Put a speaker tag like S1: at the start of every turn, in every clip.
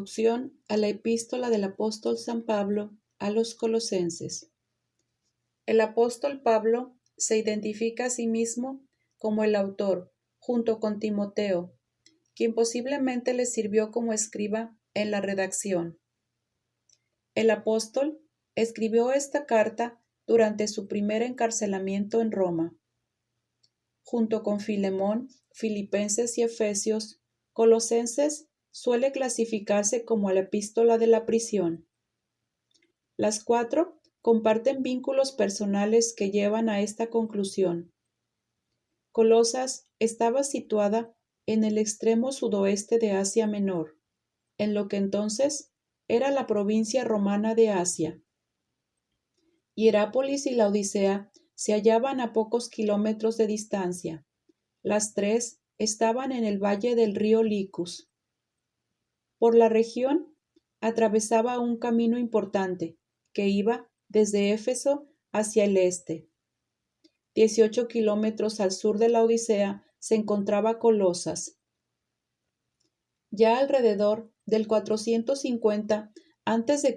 S1: Introducción a la epístola del apóstol San Pablo a los Colosenses. El apóstol Pablo se identifica a sí mismo como el autor, junto con Timoteo, quien posiblemente le sirvió como escriba en la redacción. El apóstol escribió esta carta durante su primer encarcelamiento en Roma. Junto con Filemón, Filipenses y Efesios, Colosenses suele clasificarse como la epístola de la prisión. Las cuatro comparten vínculos personales que llevan a esta conclusión. Colosas estaba situada en el extremo sudoeste de Asia Menor, en lo que entonces era la provincia romana de Asia. Hierápolis y Laodicea se hallaban a pocos kilómetros de distancia. Las tres estaban en el valle del río Licus. Por la región atravesaba un camino importante que iba desde Éfeso hacia el este. 18 kilómetros al sur de Laodicea se encontraba Colosas. Ya alrededor del 450 a.C.,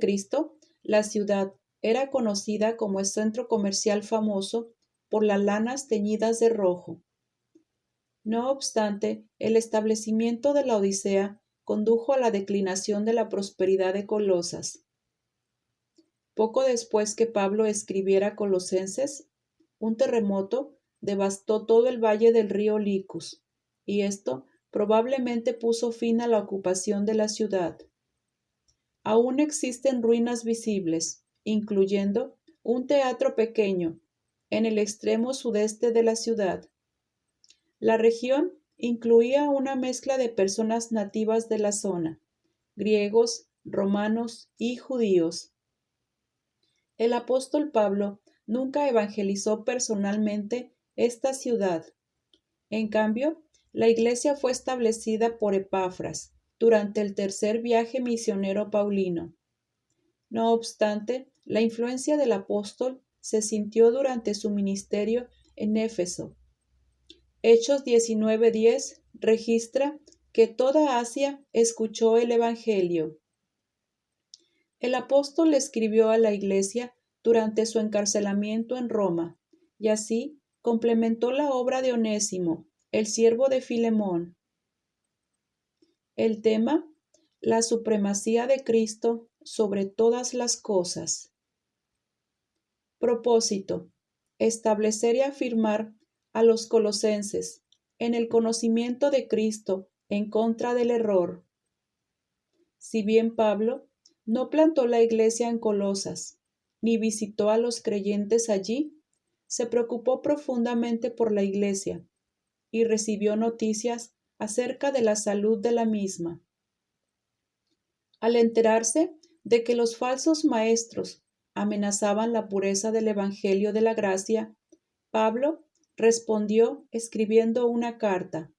S1: la ciudad era conocida como el centro comercial famoso por las lanas teñidas de rojo. No obstante, el establecimiento de Laodicea condujo a la declinación de la prosperidad de Colosas. Poco después que Pablo escribiera Colosenses, un terremoto devastó todo el valle del río Licus, y esto probablemente puso fin a la ocupación de la ciudad. Aún existen ruinas visibles, incluyendo un teatro pequeño en el extremo sudeste de la ciudad. La región incluía una mezcla de personas nativas de la zona, griegos, romanos y judíos. El apóstol Pablo nunca evangelizó personalmente esta ciudad. En cambio, la iglesia fue establecida por Epafras durante el tercer viaje misionero paulino. No obstante, la influencia del apóstol se sintió durante su ministerio en Éfeso. Hechos 19:10 registra que toda Asia escuchó el Evangelio. El apóstol escribió a la iglesia durante su encarcelamiento en Roma, y así complementó la obra de Onésimo, el siervo de Filemón. El tema: la supremacía de Cristo sobre todas las cosas. Propósito: establecer y afirmar a los colosenses en el conocimiento de Cristo en contra del error. Si bien Pablo no plantó la iglesia en Colosas, ni visitó a los creyentes allí, se preocupó profundamente por la iglesia y recibió noticias acerca de la salud de la misma. Al enterarse de que los falsos maestros amenazaban la pureza del Evangelio de la gracia, Pablo respondió escribiendo una carta.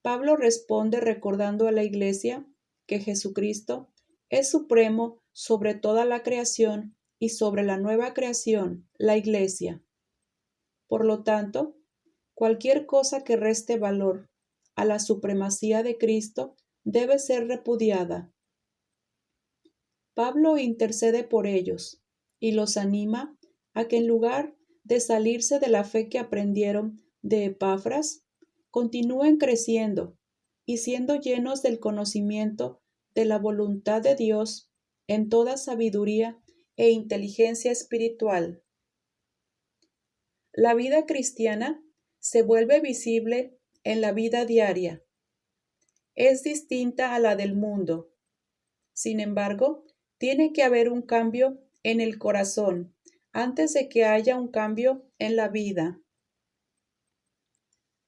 S1: Pablo responde recordando a la iglesia que Jesucristo es supremo sobre toda la creación y sobre la nueva creación, la iglesia. Por lo tanto, cualquier cosa que reste valor a la supremacía de Cristo debe ser repudiada. Pablo intercede por ellos y los anima a que en lugar de salirse de la fe que aprendieron de Epafras, continúen creciendo y siendo llenos del conocimiento de la voluntad de Dios en toda sabiduría e inteligencia espiritual. La vida cristiana se vuelve visible en la vida diaria. Es distinta a la del mundo. Sin embargo, tiene que haber un cambio en el corazón antes de que haya un cambio en la vida.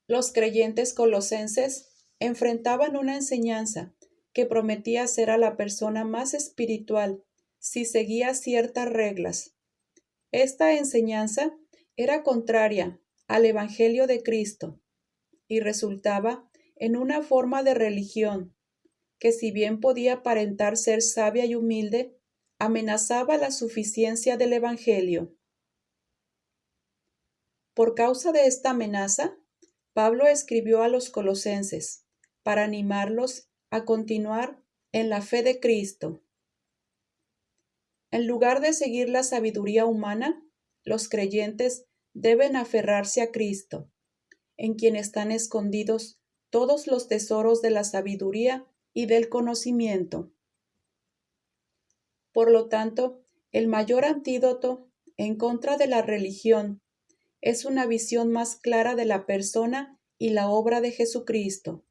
S1: Los creyentes colosenses enfrentaban una enseñanza que prometía ser a la persona más espiritual si seguía ciertas reglas. Esta enseñanza era contraria al Evangelio de Cristo y resultaba en una forma de religión que, si bien podía aparentar ser sabia y humilde, amenazaba la suficiencia del Evangelio. Por causa de esta amenaza, Pablo escribió a los colosenses para animarlos a continuar en la fe de Cristo. En lugar de seguir la sabiduría humana, los creyentes deben aferrarse a Cristo, en quien están escondidos todos los tesoros de la sabiduría y del conocimiento. Por lo tanto, el mayor antídoto en contra de la religión es una visión más clara de la persona y la obra de Jesucristo.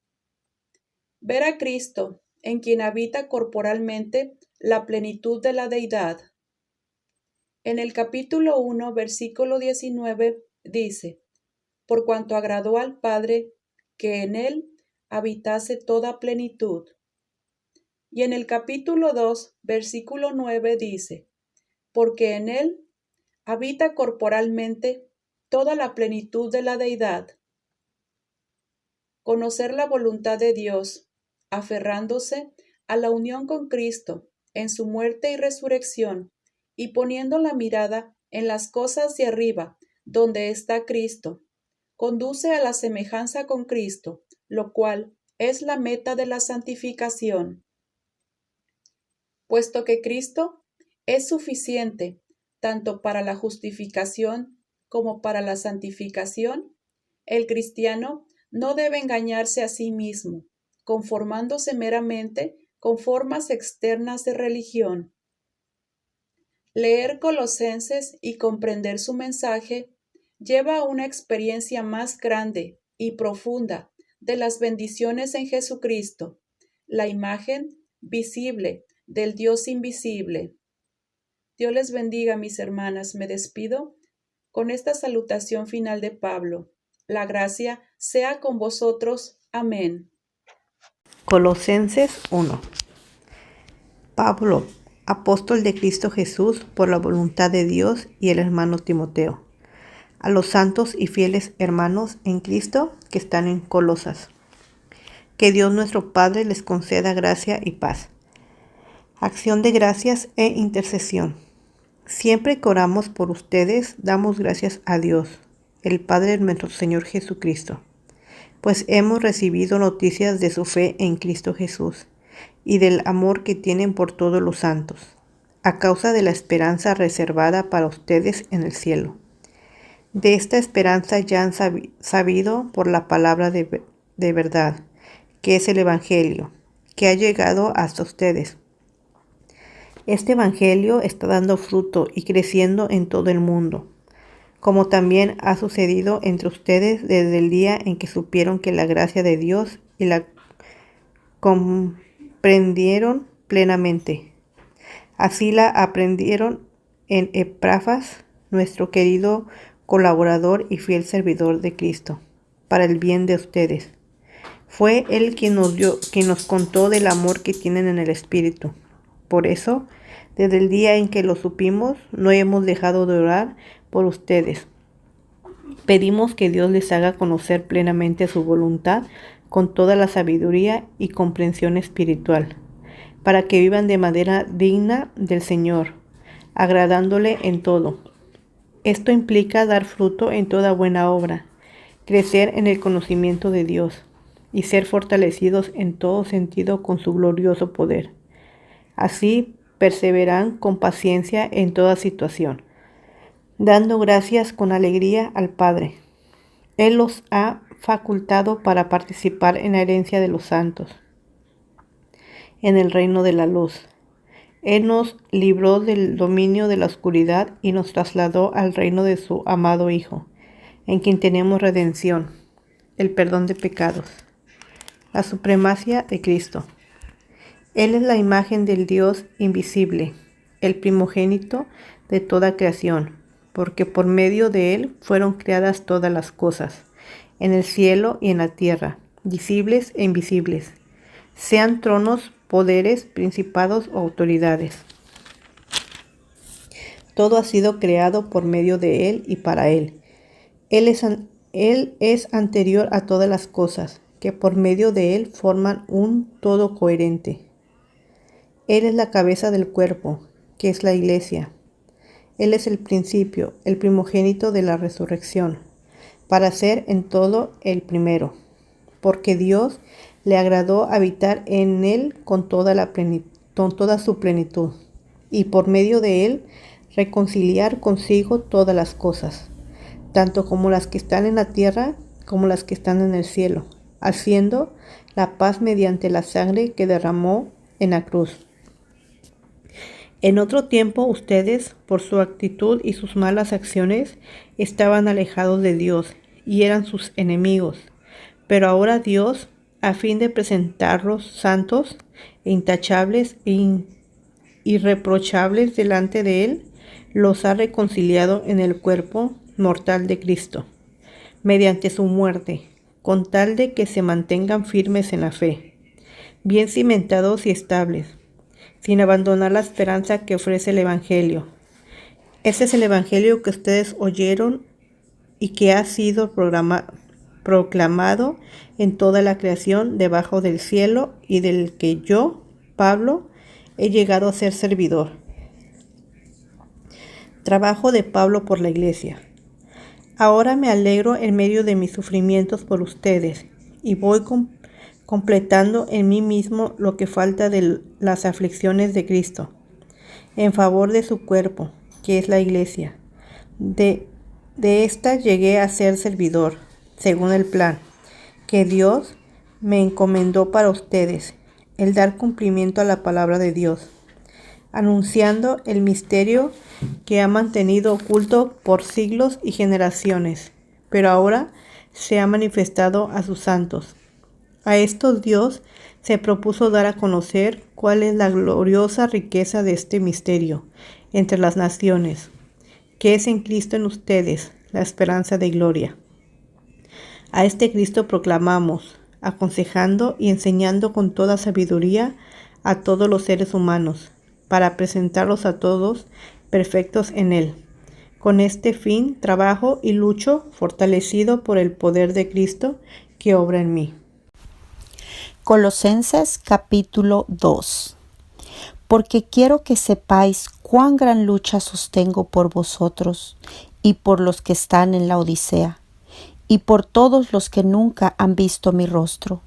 S1: Ver a Cristo, en quien habita corporalmente la plenitud de la deidad. En el capítulo 1, versículo 19, dice: por cuanto agradó al Padre que en él habitase toda plenitud. Y en el capítulo 2, versículo 9 dice: porque en él habita corporalmente toda la plenitud de la deidad. Conocer la voluntad de Dios, aferrándose a la unión con Cristo en su muerte y resurrección, y poniendo la mirada en las cosas de arriba, donde está Cristo, conduce a la semejanza con Cristo, lo cual es la meta de la santificación. Puesto que Cristo es suficiente tanto para la justificación como para la santificación, el cristiano no debe engañarse a sí mismo, conformándose meramente con formas externas de religión. Leer Colosenses y comprender su mensaje lleva a una experiencia más grande y profunda de las bendiciones en Jesucristo, la imagen visible del Dios invisible. Dios les bendiga, mis hermanas. Me despido con esta salutación final de Pablo. La gracia sea con vosotros. Amén.
S2: Colosenses 1. Pablo, apóstol de Cristo Jesús por la voluntad de Dios, y el hermano Timoteo, a los santos y fieles hermanos en Cristo que están en Colosas. Que Dios nuestro Padre les conceda gracia y paz. Acción de gracias e intercesión. Siempre que oramos por ustedes, damos gracias a Dios, el Padre de nuestro Señor Jesucristo, pues hemos recibido noticias de su fe en Cristo Jesús y del amor que tienen por todos los santos, a causa de la esperanza reservada para ustedes en el cielo. De esta esperanza ya han sabido por la palabra de verdad, que es el Evangelio, que ha llegado hasta ustedes. Este Evangelio está dando fruto y creciendo en todo el mundo, como también ha sucedido entre ustedes desde el día en que supieron que la gracia de Dios y la comprendieron plenamente. Así la aprendieron en Epafras, nuestro querido colaborador y fiel servidor de Cristo, para el bien de ustedes. Fue Él quien nos contó del amor que tienen en el Espíritu. Por eso, desde el día en que lo supimos, no hemos dejado de orar por ustedes. Pedimos que Dios les haga conocer plenamente su voluntad con toda la sabiduría y comprensión espiritual, para que vivan de manera digna del Señor, agradándole en todo. Esto implica dar fruto en toda buena obra, crecer en el conocimiento de Dios y ser fortalecidos en todo sentido con su glorioso poder. Así perseveran con paciencia en toda situación, dando gracias con alegría al Padre. Él los ha facultado para participar en la herencia de los santos, en el reino de la luz. Él nos libró del dominio de la oscuridad y nos trasladó al reino de su amado Hijo, en quien tenemos redención, el perdón de pecados, la supremacía de Cristo. Él es la imagen del Dios invisible, el primogénito de toda creación, porque por medio de Él fueron creadas todas las cosas, en el cielo y en la tierra, visibles e invisibles, sean tronos, poderes, principados o autoridades. Todo ha sido creado por medio de Él y para Él. Él es anterior a todas las cosas, que por medio de Él forman un todo coherente. Él es la cabeza del cuerpo, que es la Iglesia. Él es el principio, el primogénito de la resurrección, para ser en todo el primero, porque Dios le agradó habitar en él con toda su plenitud, y por medio de él reconciliar consigo todas las cosas, tanto como las que están en la tierra como las que están en el cielo, haciendo la paz mediante la sangre que derramó en la cruz. En otro tiempo ustedes, por su actitud y sus malas acciones, estaban alejados de Dios y eran sus enemigos. Pero ahora Dios, a fin de presentarlos santos, intachables e irreprochables delante de Él, los ha reconciliado en el cuerpo mortal de Cristo, mediante su muerte, con tal de que se mantengan firmes en la fe, bien cimentados y estables, sin abandonar la esperanza que ofrece el Evangelio. Este es el Evangelio que ustedes oyeron y que ha sido proclamado en toda la creación debajo del cielo, y del que yo, Pablo, he llegado a ser servidor. Trabajo de Pablo por la Iglesia. Ahora me alegro en medio de mis sufrimientos por ustedes, y voy completando en mí mismo lo que falta de las aflicciones de Cristo, en favor de su cuerpo, que es la Iglesia. De esta llegué a ser servidor, según el plan que Dios me encomendó para ustedes, el dar cumplimiento a la palabra de Dios, anunciando el misterio que ha mantenido oculto por siglos y generaciones, pero ahora se ha manifestado a sus santos. A estos Dios se propuso dar a conocer cuál es la gloriosa riqueza de este misterio entre las naciones, que es en Cristo en ustedes, la esperanza de gloria. A este Cristo proclamamos, aconsejando y enseñando con toda sabiduría a todos los seres humanos, para presentarlos a todos perfectos en Él. Con este fin trabajo y lucho, fortalecido por el poder de Cristo que obra en mí.
S3: Colosenses capítulo 2. Porque quiero que sepáis cuán gran lucha sostengo por vosotros y por los que están en la Odisea, y por todos los que nunca han visto mi rostro,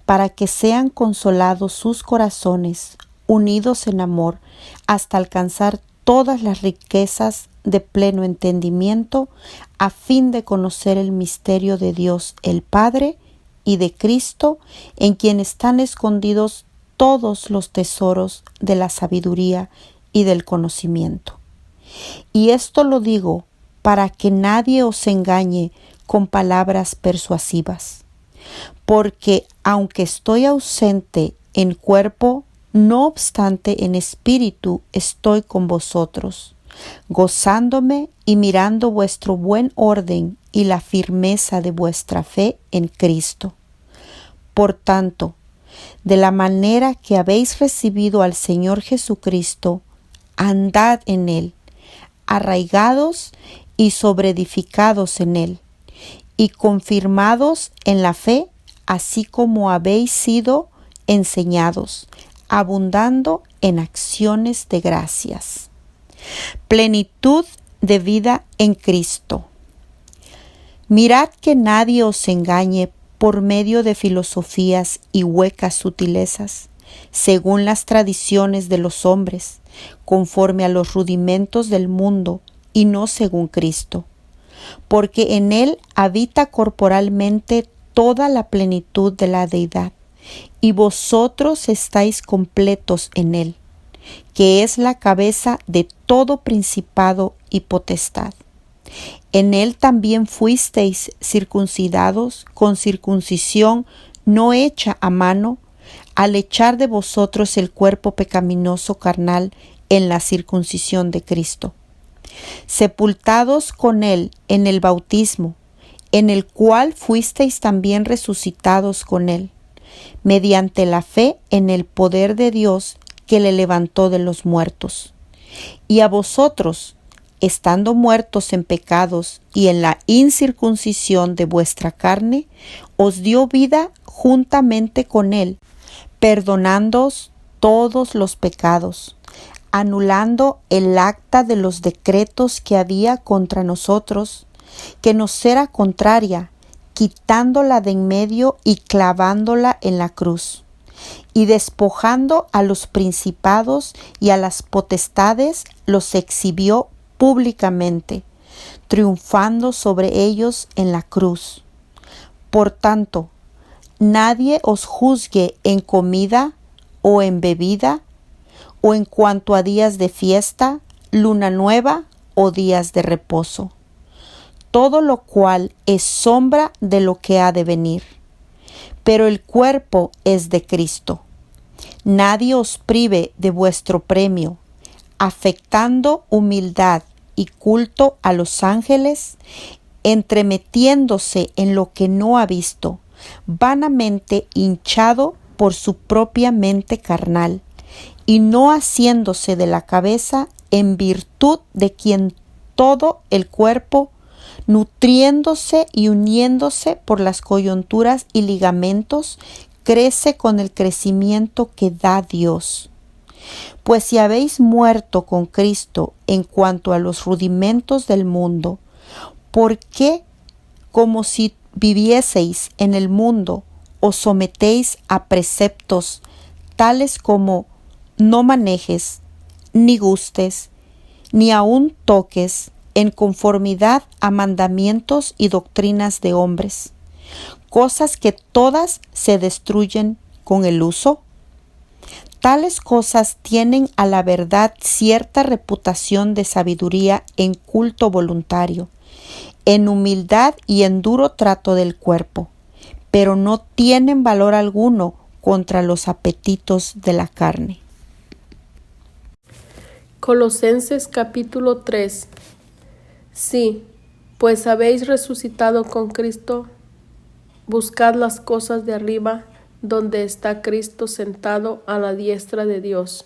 S3: para que sean consolados sus corazones, unidos en amor, hasta alcanzar todas las riquezas de pleno entendimiento, a fin de conocer el misterio de Dios el Padre y de Cristo, en quien están escondidos todos los tesoros de la sabiduría y del conocimiento. Y esto lo digo para que nadie os engañe con palabras persuasivas, porque aunque estoy ausente en cuerpo, no obstante en espíritu estoy con vosotros, gozándome y mirando vuestro buen orden y la firmeza de vuestra fe en Cristo. Por tanto, de la manera que habéis recibido al Señor Jesucristo, andad en Él, arraigados y sobreedificados en Él, y confirmados en la fe, así como habéis sido enseñados, abundando en acciones de gracias. Plenitud de vida en Cristo. Mirad que nadie os engañe por medio de filosofías y huecas sutilezas, según las tradiciones de los hombres, conforme a los rudimentos del mundo y no según Cristo, porque en Él habita corporalmente toda la plenitud de la deidad, y vosotros estáis completos en Él, que es la cabeza de todo principado y potestad. En Él también fuisteis circuncidados con circuncisión no hecha a mano, al echar de vosotros el cuerpo pecaminoso carnal en la circuncisión de Cristo, sepultados con Él en el bautismo, en el cual fuisteis también resucitados con Él, mediante la fe en el poder de Dios que le levantó de los muertos. Y a vosotros, estando muertos en pecados y en la incircuncisión de vuestra carne, os dio vida juntamente con Él, perdonándoos todos los pecados, anulando el acta de los decretos que había contra nosotros, que nos era contraria, quitándola de en medio y clavándola en la cruz, y despojando a los principados y a las potestades, los exhibió públicamente, triunfando sobre ellos en la cruz. Por tanto, nadie os juzgue en comida o en bebida, o en cuanto a días de fiesta, luna nueva o días de reposo, todo lo cual es sombra de lo que ha de venir. Pero el cuerpo es de Cristo. Nadie os prive de vuestro premio, afectando humildad y culto a los ángeles, entremetiéndose en lo que no ha visto, vanamente hinchado por su propia mente carnal, y no haciéndose de la cabeza en virtud de quien todo el cuerpo, nutriéndose y uniéndose por las coyunturas y ligamentos, crece con el crecimiento que da Dios. Pues si habéis muerto con Cristo en cuanto a los rudimentos del mundo, ¿por qué, como si vivieseis en el mundo, os sometéis a preceptos tales como no manejes, ni gustes, ni aun toques, en conformidad a mandamientos y doctrinas de hombres, cosas que todas se destruyen con el uso? Tales cosas tienen a la verdad cierta reputación de sabiduría en culto voluntario, en humildad y en duro trato del cuerpo, pero no tienen valor alguno contra los apetitos de la carne.
S4: Colosenses capítulo 3. Sí, pues habéis resucitado con Cristo, buscad las cosas de arriba, donde está Cristo sentado a la diestra de Dios.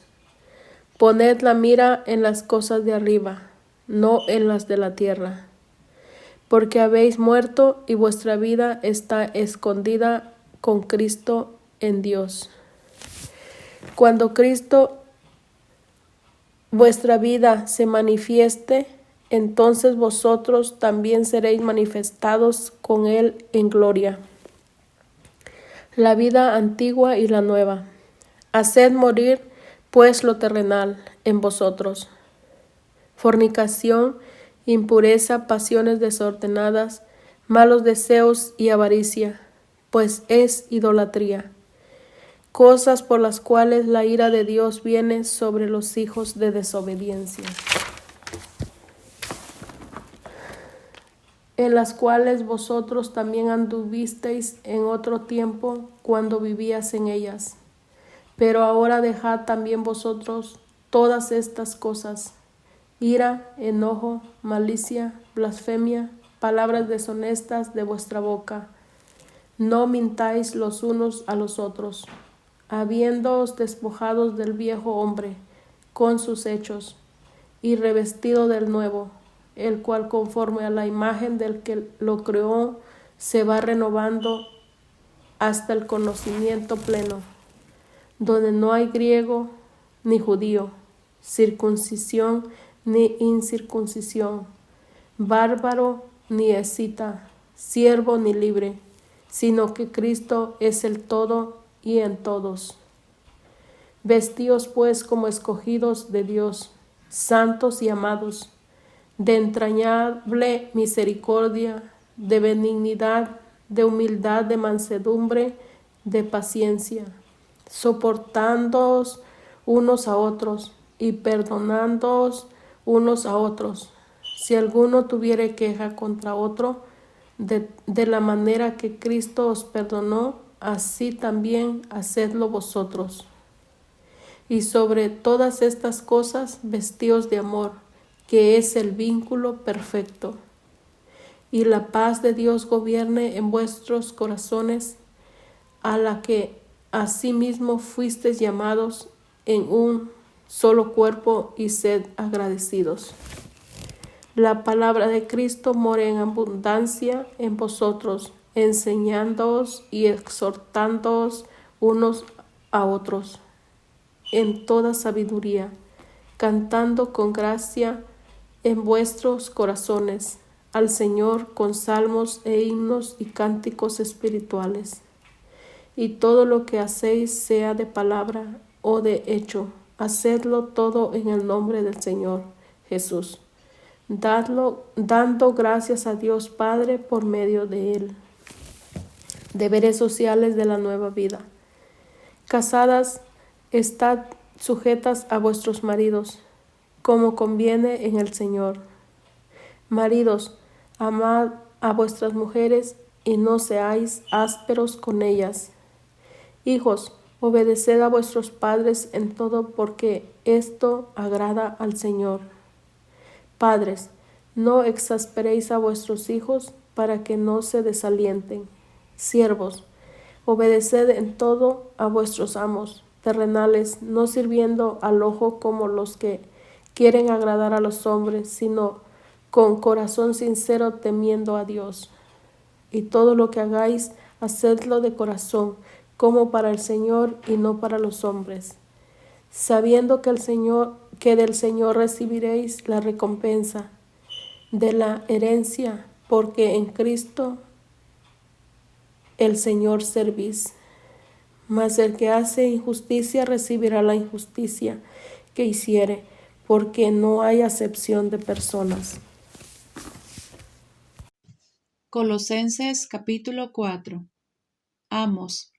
S4: Poned la mira en las cosas de arriba, no en las de la tierra, porque habéis muerto y vuestra vida está escondida con Cristo en Dios. Cuando Cristo vuestra vida se manifieste, entonces vosotros también seréis manifestados con Él en gloria. La vida antigua y la nueva. Haced morir, pues, lo terrenal en vosotros: fornicación, impureza, pasiones desordenadas, malos deseos y avaricia, pues es idolatría, cosas por las cuales la ira de Dios viene sobre los hijos de desobediencia, en las cuales vosotros también anduvisteis en otro tiempo cuando vivías en ellas. Pero ahora dejad también vosotros todas estas cosas: ira, enojo, malicia, blasfemia, palabras deshonestas de vuestra boca. No mintáis los unos a los otros, habiéndoos despojados del viejo hombre con sus hechos, y revestido del nuevo, el cual conforme a la imagen del que lo creó se va renovando hasta el conocimiento pleno, donde no hay griego ni judío, circuncisión ni incircuncisión, bárbaro ni escita, siervo ni libre, sino que Cristo es el todo y en todos. Vestíos pues como escogidos de Dios, santos y amados, de entrañable misericordia, de benignidad, de humildad, de mansedumbre, de paciencia, soportándoos unos a otros y perdonándoos unos a otros, si alguno tuviere queja contra otro, de la manera que Cristo os perdonó, así también hacedlo vosotros. Y sobre todas estas cosas vestíos de amor, que es el vínculo perfecto. Y la paz de Dios gobierne en vuestros corazones, a la que asimismo fuisteis llamados en un solo cuerpo, y sed agradecidos. La palabra de Cristo more en abundancia en vosotros, enseñándoos y exhortándoos unos a otros en toda sabiduría, cantando con gracia en vuestros corazones al Señor con salmos e himnos y cánticos espirituales. Y todo lo que hacéis, sea de palabra o de hecho, hacedlo todo en el nombre del Señor Jesús, dando gracias a Dios Padre por medio de Él. Deberes sociales de la nueva vida. Casadas, estad sujetas a vuestros maridos, como conviene en el Señor. Maridos, amad a vuestras mujeres y no seáis ásperos con ellas. Hijos, obedeced a vuestros padres en todo, porque esto agrada al Señor. Padres, no exasperéis a vuestros hijos para que no se desalienten. Siervos, obedeced en todo a vuestros amos terrenales, no sirviendo al ojo como los que quieren agradar a los hombres, sino con corazón sincero, temiendo a Dios. Y todo lo que hagáis, hacedlo de corazón, como para el Señor y no para los hombres, sabiendo que del Señor recibiréis la recompensa de la herencia, porque en Cristo el Señor servís. Mas el que hace injusticia recibirá la injusticia que hiciere, porque no hay acepción de personas.
S1: Colosenses capítulo 4. Amos,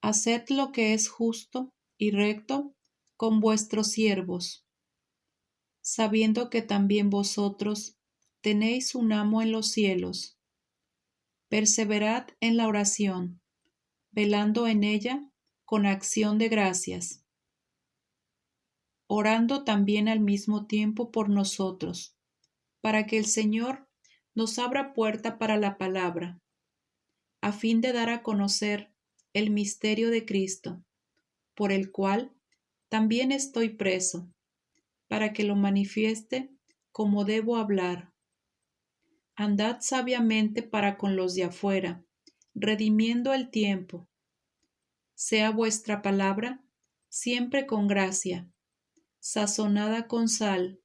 S1: haced lo que es justo y recto con vuestros siervos, sabiendo que también vosotros tenéis un amo en los cielos. Perseverad en la oración, velando en ella con acción de gracias, orando también al mismo tiempo por nosotros, para que el Señor nos abra puerta para la palabra, a fin de dar a conocer el misterio de Cristo, por el cual también estoy preso, para que lo manifieste como debo hablar. Andad sabiamente para con los de afuera, redimiendo el tiempo. Sea vuestra palabra siempre con gracia, sazonada con sal,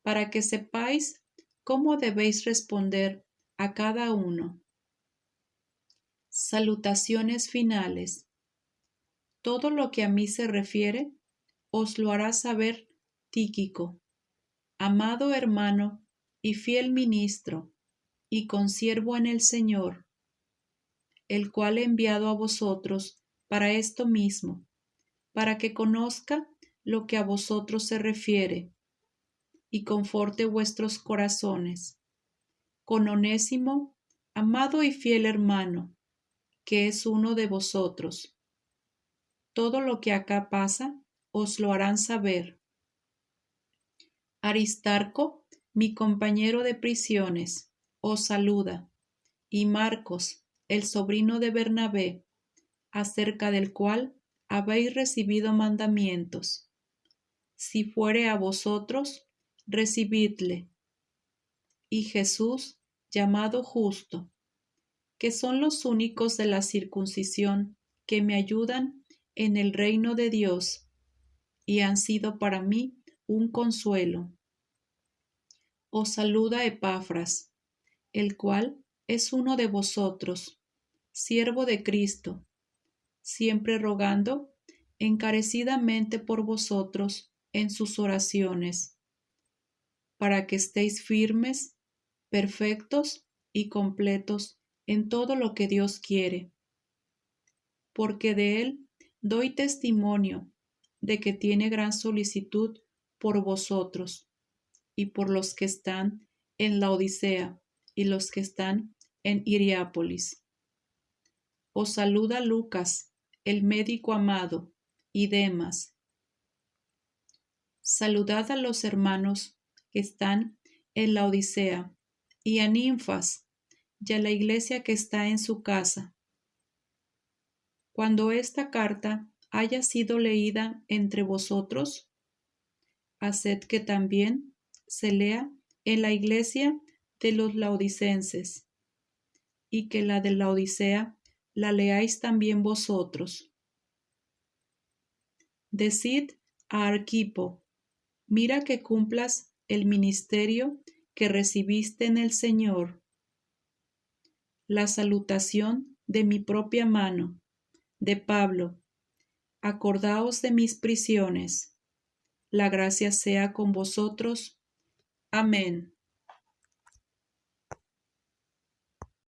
S1: para que sepáis cómo debéis responder a cada uno. Salutaciones finales. Todo lo que a mí se refiere, os lo hará saber Tíquico, amado hermano y fiel ministro, y consiervo en el Señor, el cual he enviado a vosotros para esto mismo, para que conozca lo que a vosotros se refiere, y conforte vuestros corazones. Con Onésimo, amado y fiel hermano, que es uno de vosotros. Todo lo que acá pasa, os lo harán saber. Aristarco, mi compañero de prisiones, os saluda, y Marcos, el sobrino de Bernabé, acerca del cual habéis recibido mandamientos. Si fuere a vosotros, recibidle. Y Jesús, llamado Justo, que son los únicos de la circuncisión que me ayudan en el reino de Dios, y han sido para mí un consuelo. Os saluda Epafras, el cual es uno de vosotros, siervo de Cristo, siempre rogando encarecidamente por vosotros en sus oraciones, para que estéis firmes, perfectos y completos en todo lo que Dios quiere. Porque de él doy testimonio de que tiene gran solicitud por vosotros y por los que están en la Odisea y los que están en Hierápolis. Os saluda Lucas, el médico amado, y Demas. Saludad a los hermanos que están en la Odisea, y a Ninfas, y a la iglesia que está en su casa. Cuando esta carta haya sido leída entre vosotros, haced que también se lea en la iglesia de los laodicenses, y que la de la Odisea la leáis también vosotros. Decid a Arquipo, mira que cumplas el ministerio que recibiste en el Señor. La salutación de mi propia mano, de Pablo. Acordaos de mis prisiones. La gracia sea con vosotros. Amén.